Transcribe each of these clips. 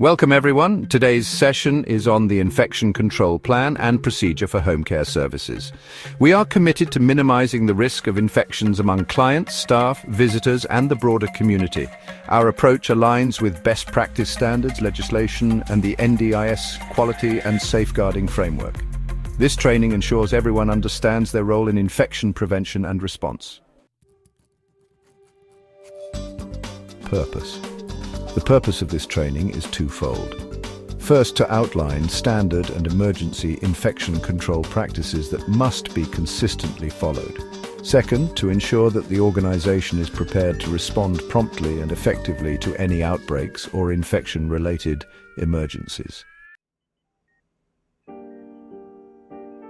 Welcome everyone. Today's session is on the infection control plan and procedure for home care services. We are committed to minimizing the risk of infections among clients, staff, visitors, and the broader community. Our approach aligns with best practice standards, legislation, and the NDIS quality and safeguarding framework. This training ensures everyone understands their role in infection prevention and response. Purpose. The purpose of this training is twofold. First, to outline standard and emergency infection control practices that must be consistently followed. Second, to ensure that the organization is prepared to respond promptly and effectively to any outbreaks or infection-related emergencies.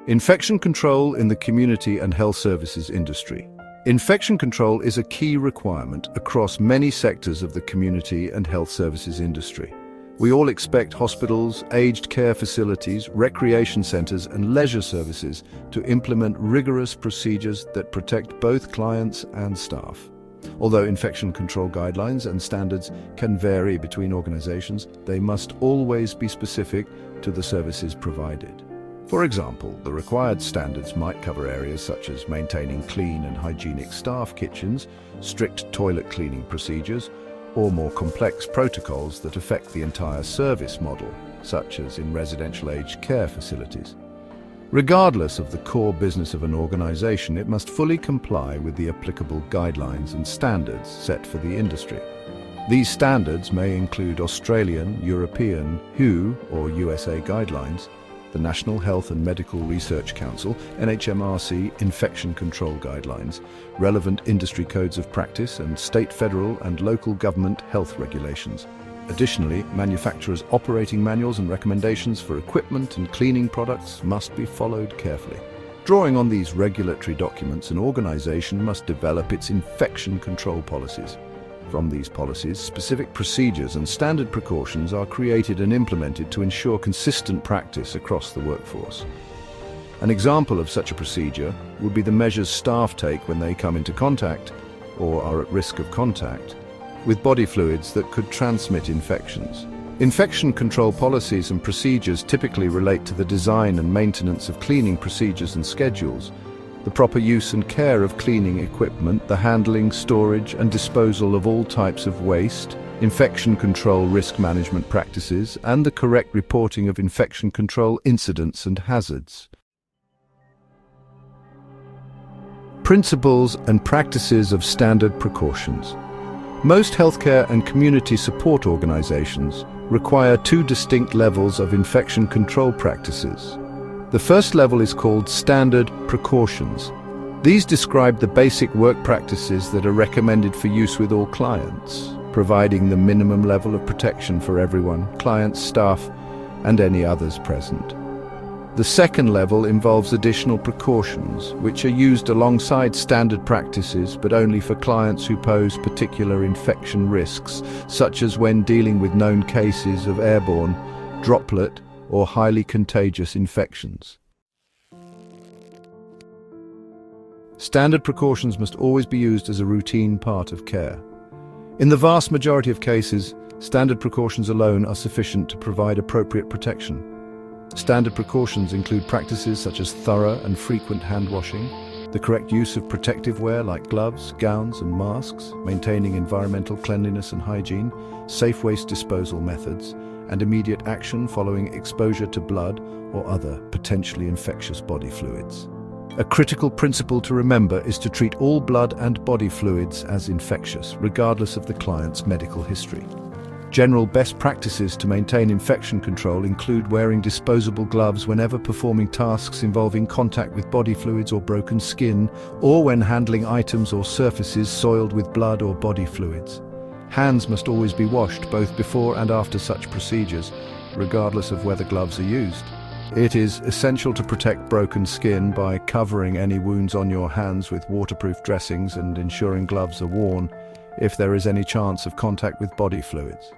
Infection control in the community and health services industry. Infection control is a key requirement across many sectors of the community and health services industry. We all expect hospitals, aged care facilities, recreation centers, and leisure services to implement rigorous procedures that protect both clients and staff. Although infection control guidelines and standards can vary between organizations, they must always be specific to the services provided. For example, the required standards might cover areas such as maintaining clean and hygienic staff kitchens, strict toilet cleaning procedures, or more complex protocols that affect the entire service model, such as in residential aged care facilities. Regardless of the core business of an organization, it must fully comply with the applicable guidelines and standards set for the industry. These standards may include Australian, European, WHO or USA guidelines, the National Health and Medical Research Council, NHMRC infection control guidelines, relevant industry codes of practice, and state, federal, and local government health regulations. Additionally, manufacturers' operating manuals and recommendations for equipment and cleaning products must be followed carefully. Drawing on these regulatory documents, an organization must develop its infection control policies. From these policies, specific procedures and standard precautions are created and implemented to ensure consistent practice across the workforce. An example of such a procedure would be the measures staff take when they come into contact, or are at risk of contact, with body fluids that could transmit infections. Infection control policies and procedures typically relate to the design and maintenance of cleaning procedures and schedules, the proper use and care of cleaning equipment, the handling, storage, and disposal of all types of waste, infection control risk management practices, and the correct reporting of infection control incidents and hazards. Principles and practices of standard precautions. Most healthcare and community support organizations require two distinct levels of infection control practices. The first level is called standard precautions. These describe the basic work practices that are recommended for use with all clients, providing the minimum level of protection for everyone, clients, staff, and any others present. The second level involves additional precautions, which are used alongside standard practices, but only for clients who pose particular infection risks, such as when dealing with known cases of airborne, droplet, or highly contagious infections. Standard precautions must always be used as a routine part of care. In the vast majority of cases, standard precautions alone are sufficient to provide appropriate protection. Standard precautions include practices such as thorough and frequent hand washing, the correct use of protective wear like gloves, gowns, and masks, maintaining environmental cleanliness and hygiene, safe waste disposal methods, and immediate action following exposure to blood or other potentially infectious body fluids. A critical principle to remember is to treat all blood and body fluids as infectious, regardless of the client's medical history. General best practices to maintain infection control include wearing disposable gloves whenever performing tasks involving contact with body fluids or broken skin, or when handling items or surfaces soiled with blood or body fluids. Hands must always be washed both before and after such procedures, regardless of whether gloves are used. It is essential to protect broken skin by covering any wounds on your hands with waterproof dressings and ensuring gloves are worn if there is any chance of contact with body fluids.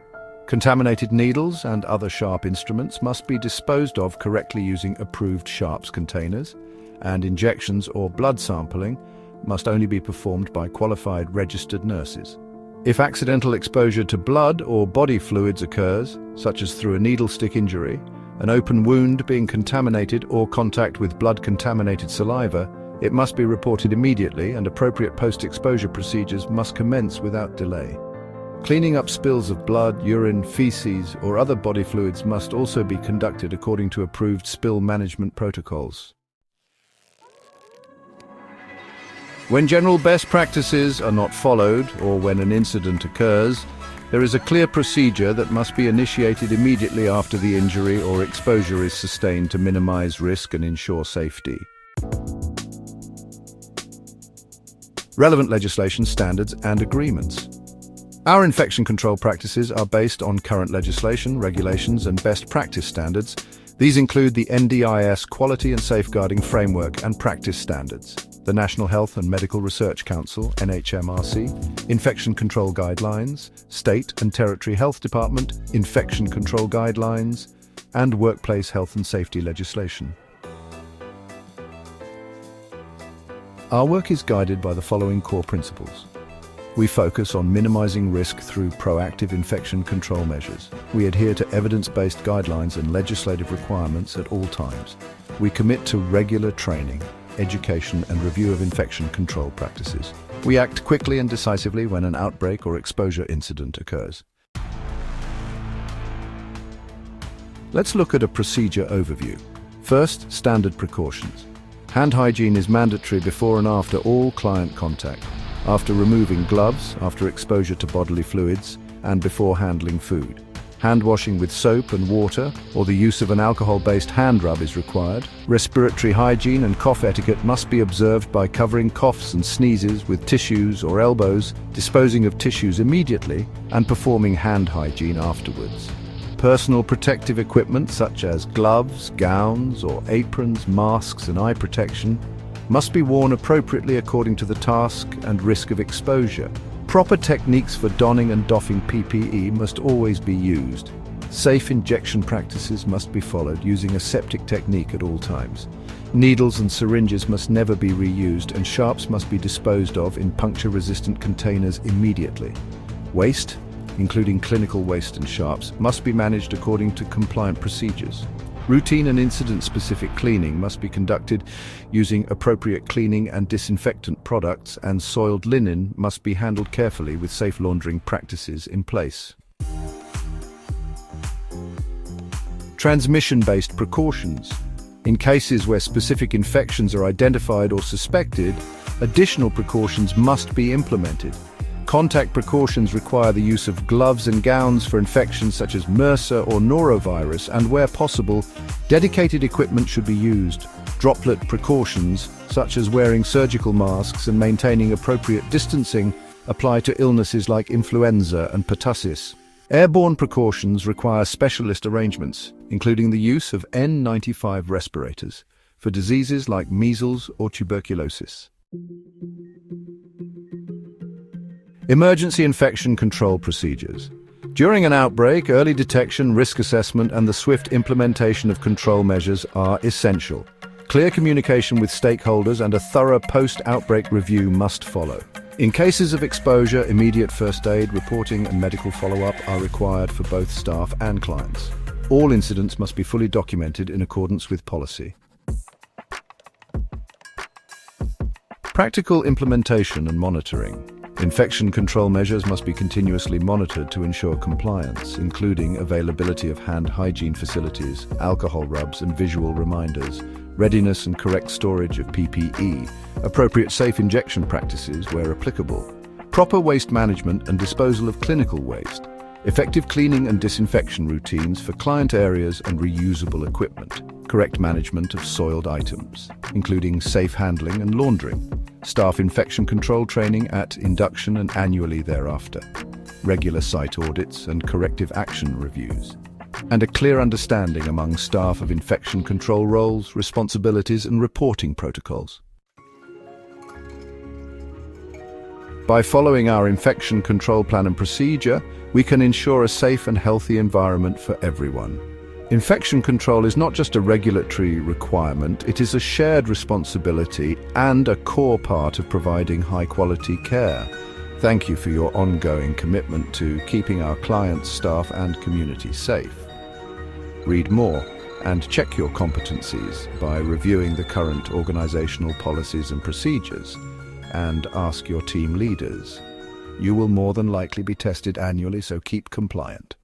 Contaminated needles and other sharp instruments must be disposed of correctly using approved sharps containers, and injections or blood sampling must only be performed by qualified registered nurses. If accidental exposure to blood or body fluids occurs, such as through a needle stick injury, an open wound being contaminated or contact with blood-contaminated saliva, it must be reported immediately and appropriate post-exposure procedures must commence without delay. Cleaning up spills of blood, urine, feces, or other body fluids must also be conducted according to approved spill management protocols. When general best practices are not followed, or when an incident occurs, there is a clear procedure that must be initiated immediately after the injury or exposure is sustained to minimize risk and ensure safety. Relevant legislation, standards, and agreements. Our infection control practices are based on current legislation, regulations, and best practice standards. These include the NDIS Quality and Safeguarding Framework and Practice Standards, the National Health and Medical Research Council, NHMRC, Infection Control Guidelines, State and Territory Health Department, Infection Control Guidelines, and Workplace Health and Safety legislation. Our work is guided by the following core principles. We focus on minimizing risk through proactive infection control measures. We adhere to evidence-based guidelines and legislative requirements at all times. We commit to regular training, education, and review of infection control practices. We act quickly and decisively when an outbreak or exposure incident occurs. Let's look at a procedure overview. First, standard precautions. Hand hygiene is mandatory before and after all client contact, after removing gloves, after exposure to bodily fluids, and before handling food. Hand washing with soap and water, or the use of an alcohol-based hand rub is required. Respiratory hygiene and cough etiquette must be observed by covering coughs and sneezes with tissues or elbows, disposing of tissues immediately, and performing hand hygiene afterwards. Personal protective equipment such as gloves, gowns, or aprons, masks, and eye protection must be worn appropriately according to the task and risk of exposure. Proper techniques for donning and doffing PPE must always be used. Safe injection practices must be followed using a septic technique at all times. Needles and syringes must never be reused, and sharps must be disposed of in puncture-resistant containers immediately. Waste, including clinical waste and sharps, must be managed according to compliant procedures. Routine and incident-specific cleaning must be conducted using appropriate cleaning and disinfectant products, and soiled linen must be handled carefully with safe laundering practices in place. Transmission-based precautions. In cases where specific infections are identified or suspected, additional precautions must be implemented. Contact precautions require the use of gloves and gowns for infections such as MRSA or norovirus, and where possible, dedicated equipment should be used. Droplet precautions, such as wearing surgical masks and maintaining appropriate distancing, apply to illnesses like influenza and pertussis. Airborne precautions require specialist arrangements, including the use of N95 respirators for diseases like measles or tuberculosis. Emergency infection control procedures. During an outbreak, early detection, risk assessment, and the swift implementation of control measures are essential. Clear communication with stakeholders and a thorough post-outbreak review must follow. In cases of exposure, immediate first aid, reporting, and medical follow-up are required for both staff and clients. All incidents must be fully documented in accordance with policy. Practical implementation and monitoring. Infection control measures must be continuously monitored to ensure compliance, including availability of hand hygiene facilities, alcohol rubs and visual reminders, readiness and correct storage of PPE, appropriate safe injection practices where applicable, proper waste management and disposal of clinical waste, effective cleaning and disinfection routines for client areas and reusable equipment, correct management of soiled items, including safe handling and laundering, staff infection control training at induction and annually thereafter, regular site audits and corrective action reviews, and a clear understanding among staff of infection control roles, responsibilities, and reporting protocols. By following our infection control plan and procedure, we can ensure a safe and healthy environment for everyone. Infection control is not just a regulatory requirement, it is a shared responsibility and a core part of providing high-quality care. Thank you for your ongoing commitment to keeping our clients, staff, and community safe. Read more and check your competencies by reviewing the current organizational policies and procedures, and ask your team leaders. You will more than likely be tested annually, so keep compliant.